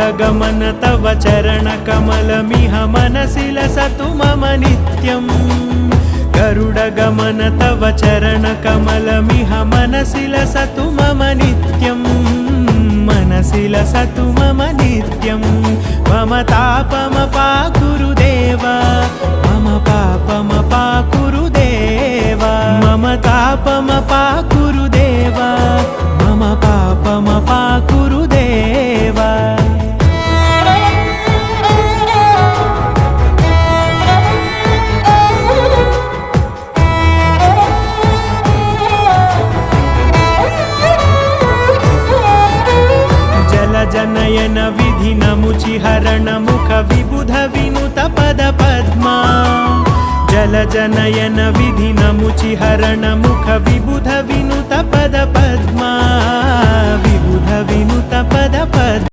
गरुडगमन तव चरणकमलमिह मनसि लसतु मम नित्यम् गरुडगमन तव चरणकमलमिह मनसि लसतु मम नित्यम् मनसि लसतु मम नित्यम् मम तापमपाकुरु देव मम पापमपाकुरु देव मम तापमपाकुरु देव मम पापमपाकुरु देव जनयन विधि नमुचिहरण मुख विबुध विनुत पद पद्मा जल जनयन विधि नमुचिहरण मुख विबुध विनुत पद पद्मा विबुध विनुत पद पद्मा।